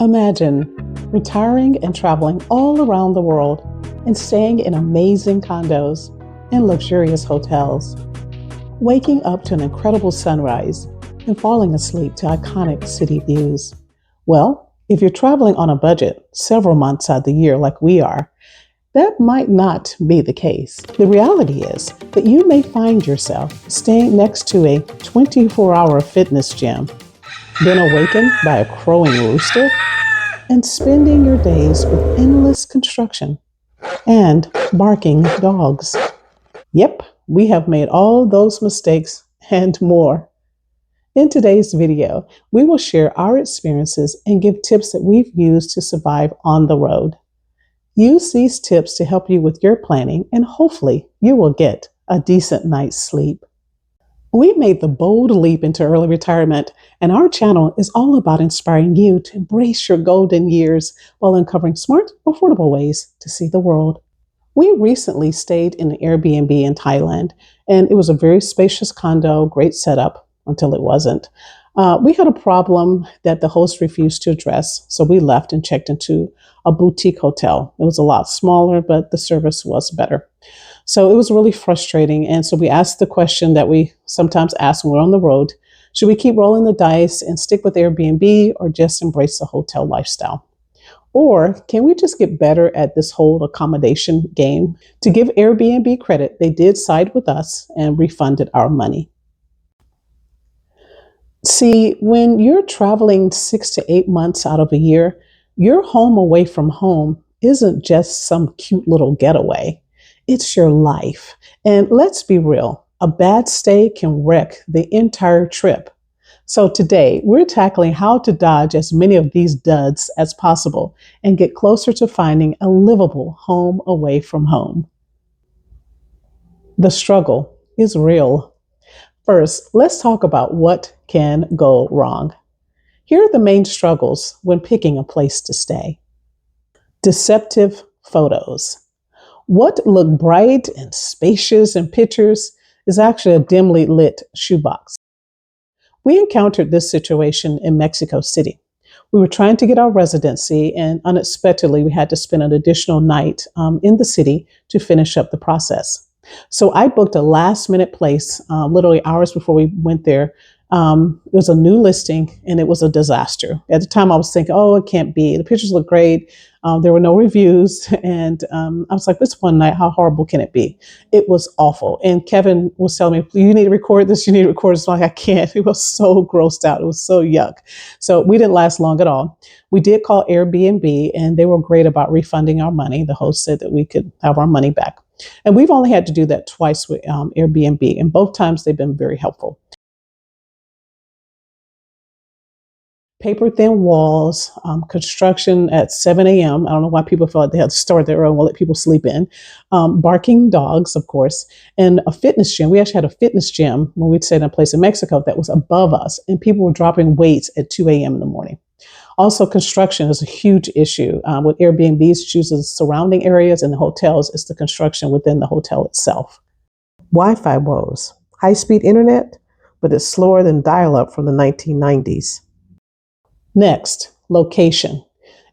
Imagine retiring and traveling all around the world and staying in amazing condos and luxurious hotels, waking up to an incredible sunrise and falling asleep to iconic city views. Well, if you're traveling on a budget several months out of the year like we are, that might not be the case. The reality is that you may find yourself staying next to a 24-hour fitness gym, then awakened by a crowing rooster, and spending your days with endless construction and barking dogs. Yep, we have made all those mistakes and more. In today's video, we will share our experiences and give tips that we've used to survive on the road. Use these tips to help you with your planning, and hopefully you will get a decent night's sleep. We made the bold leap into early retirement, and our channel is all about inspiring you to embrace your golden years while uncovering smart, affordable ways to see the world. We recently stayed in an Airbnb in Thailand, and it was a very spacious condo, great setup until it wasn't. We had a problem that the host refused to address, so we left and checked into a boutique hotel. It was a lot smaller, but the service was better. So it was really frustrating. And so we asked the question that we sometimes ask when we're on the road: should we keep rolling the dice and stick with Airbnb, or just embrace the hotel lifestyle? Or can we just get better at this whole accommodation game? To give Airbnb credit, they did side with us and refunded our money. See, when you're traveling 6 to 8 months out of a year, your home away from home isn't just some cute little getaway. It's your life. And let's be real, a bad stay can wreck the entire trip. So today, we're tackling how to dodge as many of these duds as possible and get closer to finding a livable home away from home. The struggle is real. First, let's talk about what can go wrong. Here are the main struggles when picking a place to stay. Deceptive photos. What looked bright and spacious in pictures is actually a dimly lit shoebox. We encountered this situation in Mexico City. We were trying to get our residency, and unexpectedly, we had to spend an additional night in the city to finish up the process. So I booked a last minute place literally hours before we went there. It was a new listing and it was a disaster. At the time I was thinking, oh, it can't be. The pictures look great. There were no reviews. And I was like, this one night, how horrible can it be? It was awful. And Kevin was telling me, you need to record this. You need to record this. I'm like, I can't. It was so grossed out. It was so yuck. So we didn't last long at all. We did call Airbnb and they were great about refunding our money. The host said that we could have our money back. And we've only had to do that twice with Airbnb. And both times they've been very helpful. Paper thin walls, construction at 7 a.m. I don't know why people felt like they had to start there early and we'll let people sleep in. Barking dogs, of course, and a fitness gym. We actually had a fitness gym when we'd stayed in a place in Mexico that was above us, and people were dropping weights at 2 a.m. in the morning. Also, construction is a huge issue. With Airbnbs, it chooses surrounding areas, and the hotels, it's the construction within the hotel itself. Wi-Fi woes. High-speed internet, but it's slower than dial-up from the 1990s. Next, location.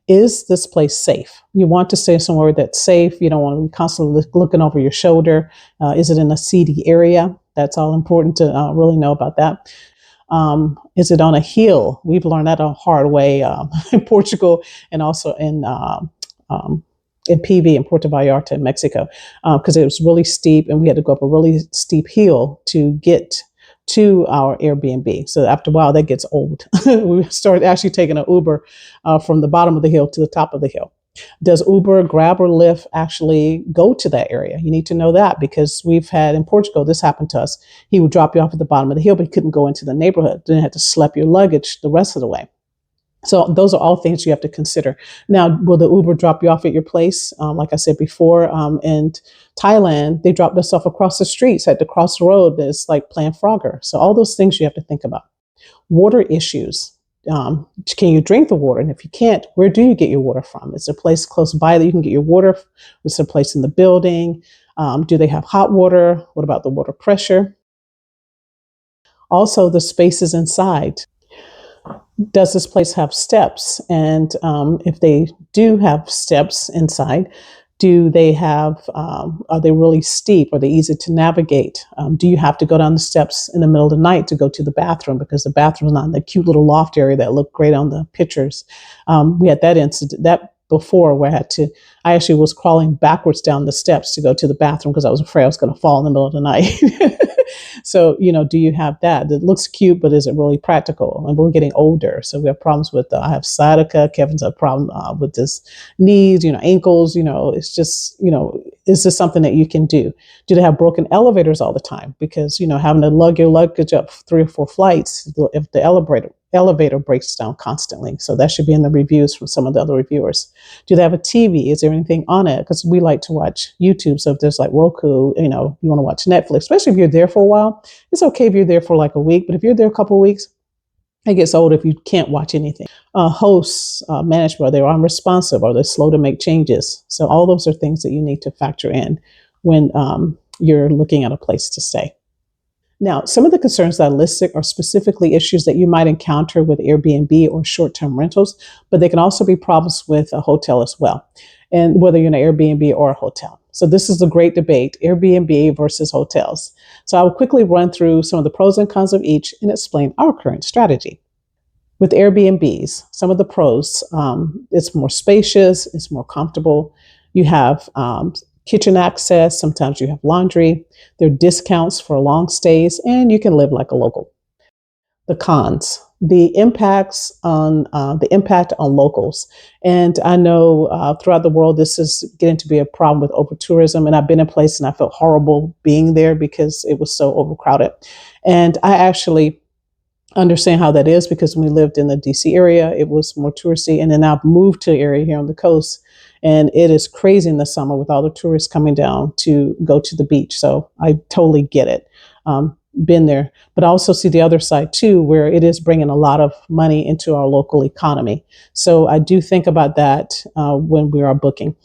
Is this place safe? You want to stay somewhere that's safe. You don't want to be constantly looking over your shoulder. Is it in a seedy area? That's all important to really know about that. Is it on a hill? We've learned that a hard way in Portugal and also in PV in Puerto Vallarta in Mexico, because it was really steep and we had to go up a really steep hill to get to our Airbnb. So after a while, that gets old. We started actually taking an Uber from the bottom of the hill to the top of the hill. Does Uber, Grab, or Lyft actually go to that area? You need to know that, because we've had in Portugal, this happened to us. He would drop you off at the bottom of the hill, but he couldn't go into the neighborhood. Then you had to schlep your luggage the rest of the way. So those are all things you have to consider. Now, will the Uber drop you off at your place? Like I said before, in Thailand, they dropped us off across the streets, had to cross the road. It's like playing Frogger. So all those things you have to think about. Water issues. Can you drink the water? And if you can't, where do you get your water from? Is there a place close by that you can get your water? Is there a place in the building? Do they have hot water? What about the water pressure? Also, the spaces inside. Does this place have steps? And if they do have steps inside, do they have, are they really steep? Are they easy to navigate? Do you have to go down the steps in the middle of the night to go to the bathroom because the bathroom is not in the cute little loft area that looked great on the pictures? We had that incident, that before where I actually was crawling backwards down the steps to go to the bathroom because I was afraid I was going to fall in the middle of the night. So, do you have that? It looks cute, but is it really practical? And we're getting older. So we have problems with, I have sciatica. Kevin's a problem with his knees, ankles, it's just, is this something that you can do? Do they have broken elevators all the time? Because, having to lug your luggage up 3 or 4 flights, if the elevator breaks down constantly. So that should be in the reviews from some of the other reviewers. Do they have a TV? Is there anything on it? Because we like to watch YouTube. So if there's like Roku, you want to watch Netflix, especially if you're there for a while. It's okay if you're there for like a week, but if you're there a couple of weeks, it gets old if you can't watch anything. Hosts, management, are they unresponsive? Are they slow to make changes? So all those are things that you need to factor in when you're looking at a place to stay. Now, some of the concerns that I listed are specifically issues that you might encounter with Airbnb or short term rentals, but they can also be problems with a hotel as well, and whether you're in an Airbnb or a hotel. So, this is a great debate, Airbnb versus hotels. So, I will quickly run through some of the pros and cons of each and explain our current strategy. With Airbnbs, some of the pros, it's more spacious, it's more comfortable. You have kitchen access, sometimes you have laundry, there are discounts for long stays, and you can live like a local. The cons, the impact on locals. And I know throughout the world, this is getting to be a problem with over tourism. And I've been in places and I felt horrible being there because it was so overcrowded. And I actually understand how that is because when we lived in the DC area, it was more touristy. And then I've moved to an area here on the coast. And it is crazy in the summer with all the tourists coming down to go to the beach. So I totally get it. Been there, but I also see the other side too, where it is bringing a lot of money into our local economy. So I do think about that when we are booking.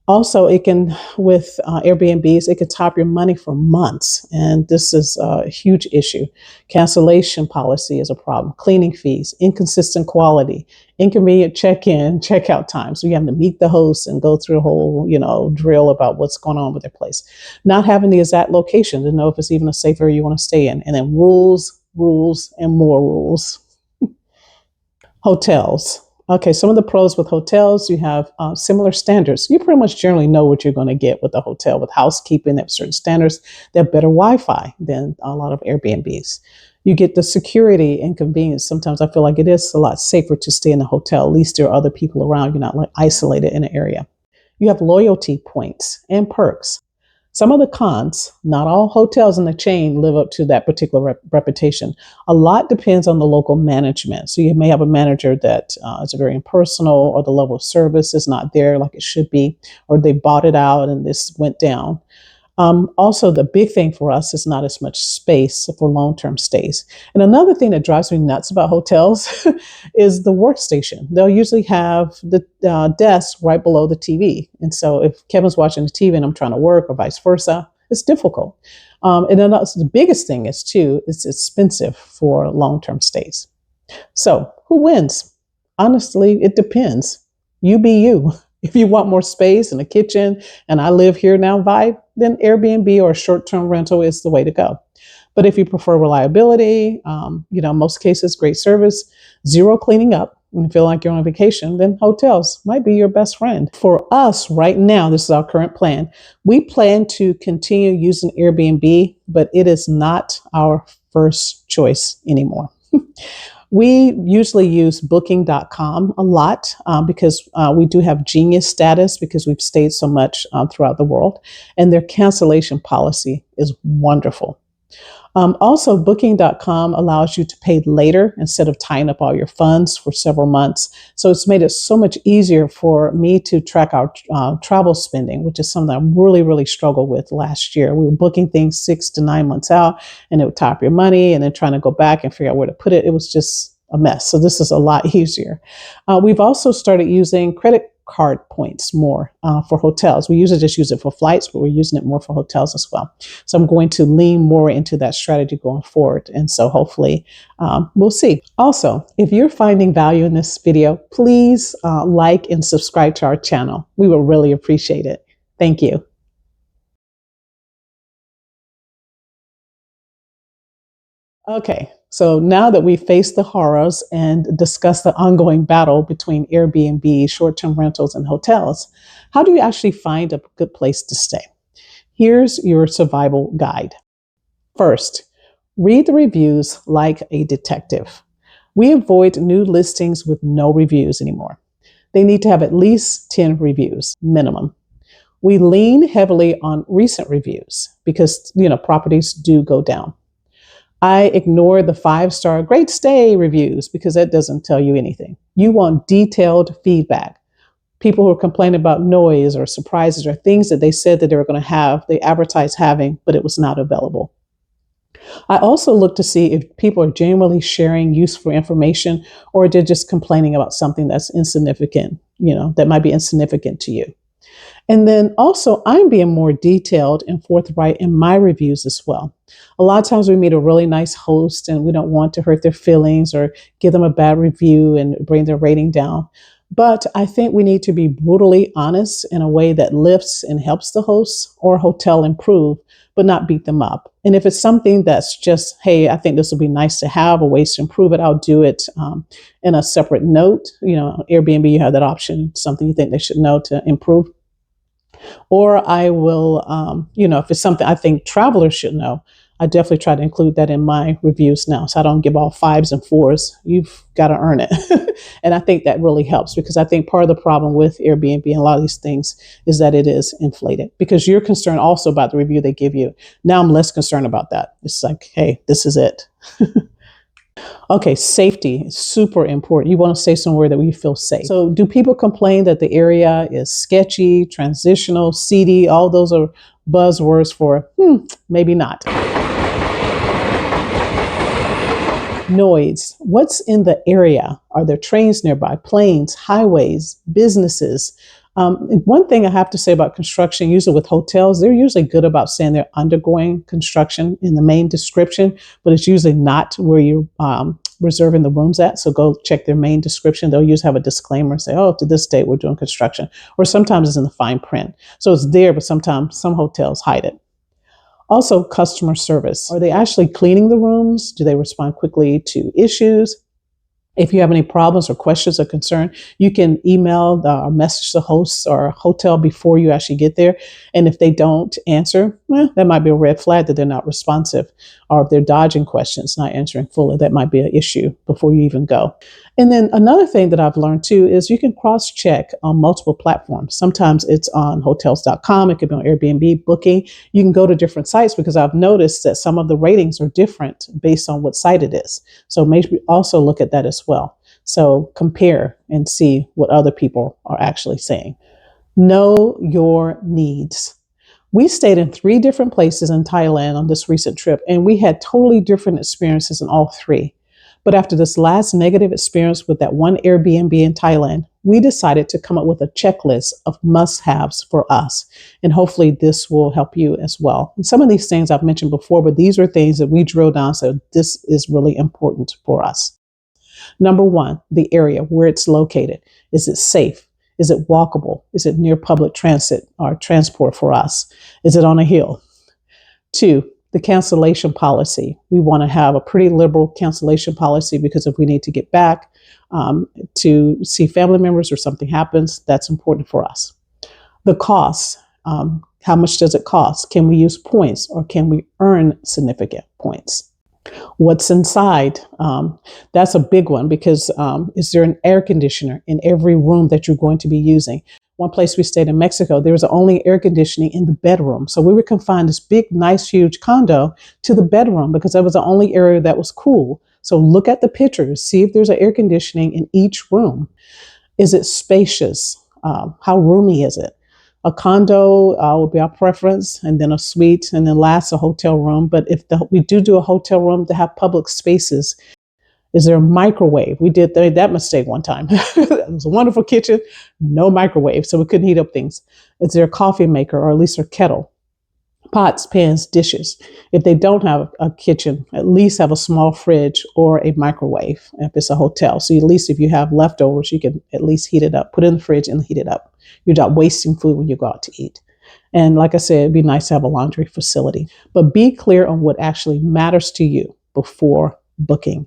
Also, it can, with Airbnbs, it could top your money for months. And this is a huge issue. Cancellation policy is a problem. Cleaning fees, inconsistent quality, inconvenient check-in, check-out time. So you have to meet the host and go through a whole, drill about what's going on with their place. Not having the exact location to know if it's even a safe area you want to stay in. And then rules, and more rules. Hotels. Okay, some of the pros with hotels, you have similar standards. You pretty much generally know what you're going to get with a hotel. With housekeeping, they have certain standards. They have better Wi-Fi than a lot of Airbnbs. You get the security and convenience. Sometimes I feel like it is a lot safer to stay in a hotel. At least there are other people around. You're not like isolated in an area. You have loyalty points and perks. Some of the cons, not all hotels in the chain live up to that particular reputation. A lot depends on the local management. So you may have a manager that is very impersonal, or the level of service is not there like it should be, or they bought it out and this went down. Also, the big thing for us is not as much space for long-term stays. And another thing that drives me nuts about hotels is the workstation. They'll usually have the desk right below the TV. And so if Kevin's watching the TV and I'm trying to work or vice versa, it's difficult. And then the biggest thing is too, it's expensive for long-term stays. So who wins? Honestly, it depends. You be you. If you want more space and a kitchen and I live here now vibe, then Airbnb or short-term rental is the way to go. But if you prefer reliability, most cases, great service, zero cleaning up, and you feel like you're on vacation, then hotels might be your best friend. For us right now, this is our current plan. We plan to continue using Airbnb, but it is not our first choice anymore. We usually use booking.com a lot because we do have genius status because we've stayed so much throughout the world. And their cancellation policy is wonderful. Also, booking.com allows you to pay later instead of tying up all your funds for several months. So it's made it so much easier for me to track our travel spending, which is something I really, really struggled with last year. We were booking things 6 to 9 months out and it would tie up your money and then trying to go back and figure out where to put it. It was just a mess. So this is a lot easier. We've also started using credit card points more for hotels. We usually just use it for flights, but we're using it more for hotels as well. So I'm going to lean more into that strategy going forward. And so hopefully we'll see. Also, if you're finding value in this video, please like and subscribe to our channel. We would really appreciate it. Thank you. Okay, so now that we've faced the horrors and discussed the ongoing battle between Airbnb, short term rentals, and hotels, how do you actually find a good place to stay? Here's your survival guide. First, read the reviews like a detective. We avoid new listings with no reviews anymore. They need to have at least 10 reviews minimum. We lean heavily on recent reviews because, properties do go down. I ignore the 5-star great stay reviews because that doesn't tell you anything. You want detailed feedback. People who are complaining about noise or surprises or things that they said that they were going to have, they advertised having, but it was not available. I also look to see if people are genuinely sharing useful information or they're just complaining about something that's insignificant, that might be insignificant to you. And then also, I'm being more detailed and forthright in my reviews as well. A lot of times we meet a really nice host and we don't want to hurt their feelings or give them a bad review and bring their rating down. But I think we need to be brutally honest in a way that lifts and helps the host or hotel improve, but not beat them up. And if it's something that's just, hey, I think this would be nice to have, a ways to improve it, I'll do it in a separate note. Airbnb, you have that option, something you think they should know to improve. Or I will, if it's something I think travelers should know, I definitely try to include that in my reviews now. So I don't give all 5s and 4s. You've got to earn it. And I think that really helps because I think part of the problem with Airbnb and a lot of these things is that it is inflated because you're concerned also about the review they give you. Now I'm less concerned about that. It's like, hey, this is it. Okay, safety is super important. You want to stay somewhere that you feel safe. So, do people complain that the area is sketchy, transitional, seedy? All those are buzzwords for maybe not. Noise. What's in the area? Are there trains nearby, planes, highways, businesses? One thing I have to say about construction, usually with hotels, they're usually good about saying they're undergoing construction in the main description, but it's usually not where you're reserving the rooms at. So go check their main description. They'll usually have a disclaimer, say, oh, to this date, we're doing construction. Or sometimes it's in the fine print. So it's there, but sometimes some hotels hide it. Also, customer service. Are they actually cleaning the rooms? Do they respond quickly to issues? If you have any problems or questions or concern, you can email or message the host or hotel before you actually get there. And if they don't answer, that might be a red flag that they're not responsive. Or if they're dodging questions, not answering fully, that might be an issue before you even go. And then another thing that I've learned too is you can cross-check on multiple platforms. Sometimes it's on hotels.com, it could be on Airbnb, Booking. You can go to different sites because I've noticed that some of the ratings are different based on what site it is. So maybe also look at that as well. So compare and see what other people are actually saying. Know your needs. We stayed in 3 different places in Thailand on this recent trip, and we had totally different experiences in all 3. But after this last negative experience with that one Airbnb in Thailand, we decided to come up with a checklist of must-haves for us. And hopefully this will help you as well. And some of these things I've mentioned before, but these are things that we drill down. So this is really important for us. Number 1, the area where it's located. Is it safe? Is it walkable? Is it near public transit or transport for us? Is it on a hill? 2, the cancellation policy. We want to have a pretty liberal cancellation policy because if we need to get back to see family members or something happens, that's important for us. The cost. How much does it cost? Can we use points or can we earn significant points? What's inside? That's a big one because is there an air conditioner in every room that you're going to be using? One place we stayed in Mexico, there was only air conditioning in the bedroom. So we were confined this big, nice, huge condo to the bedroom because that was the only area that was cool. So look at the pictures, see if there's an air conditioning in each room. Is it spacious? How roomy is it? A condo would be our preference, and then a suite, and then last a hotel room. But if we do a hotel room to have public spaces, Is there a microwave? We did that mistake one time. It was a wonderful kitchen, no microwave, so we couldn't heat up things. Is there a coffee maker or at least a kettle? Pots, pans, dishes. If they don't have a kitchen, at least have a small fridge or a microwave if it's a hotel. So at least if you have leftovers, you can at least heat it up, put it in the fridge and heat it up. You're not wasting food when you go out to eat. And like I said, it'd be nice to have a laundry facility. But be clear on what actually matters to you before booking.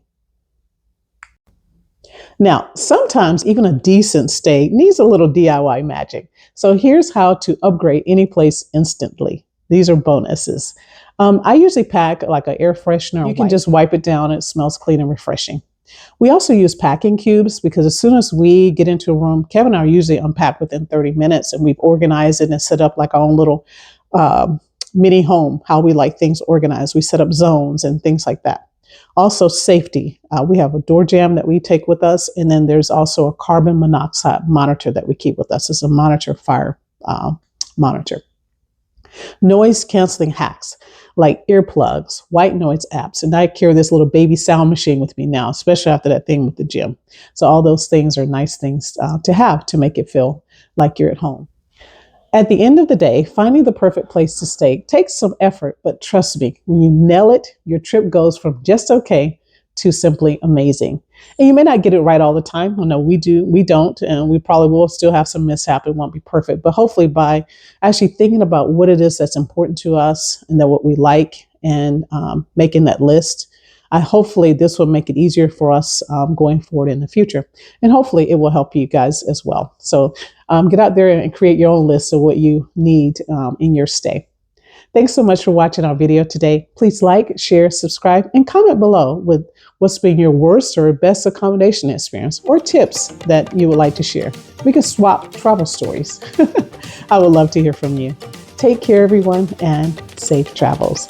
Now, sometimes even a decent stay needs a little DIY magic. So here's how to upgrade any place instantly. These are bonuses. I usually pack like an air freshener. You can just wipe it down. It smells clean and refreshing. We also use packing cubes because as soon as we get into a room, Kevin and I are usually unpacked within 30 minutes and we've organized it and set up like our own little mini home, how we like things organized. We set up zones and things like that. Also safety. We have a door jamb that we take with us. And then there's also a carbon monoxide monitor that we keep with us. It's a monitor fire monitor. Noise canceling hacks like earplugs, white noise apps. And I carry this little baby sound machine with me now, especially after that thing with the gym. So all those things are nice things to have to make it feel like you're at home. At the end of the day, finding the perfect place to stay takes some effort, but trust me, when you nail it, your trip goes from just okay to simply amazing. And you may not get it right all the time. Well, no, we don't, and we probably will still have some mishap. It won't be perfect, but hopefully by actually thinking about what it is that's important to us and that what we like and making that list, hopefully this will make it easier for us going forward in the future. And hopefully it will help you guys as well. So get out there and create your own list of what you need in your stay. Thanks so much for watching our video today. Please like, share, subscribe, and comment below with what's been your worst or best accommodation experience or tips that you would like to share. We can swap travel stories. I would love to hear from you. Take care, everyone, and safe travels.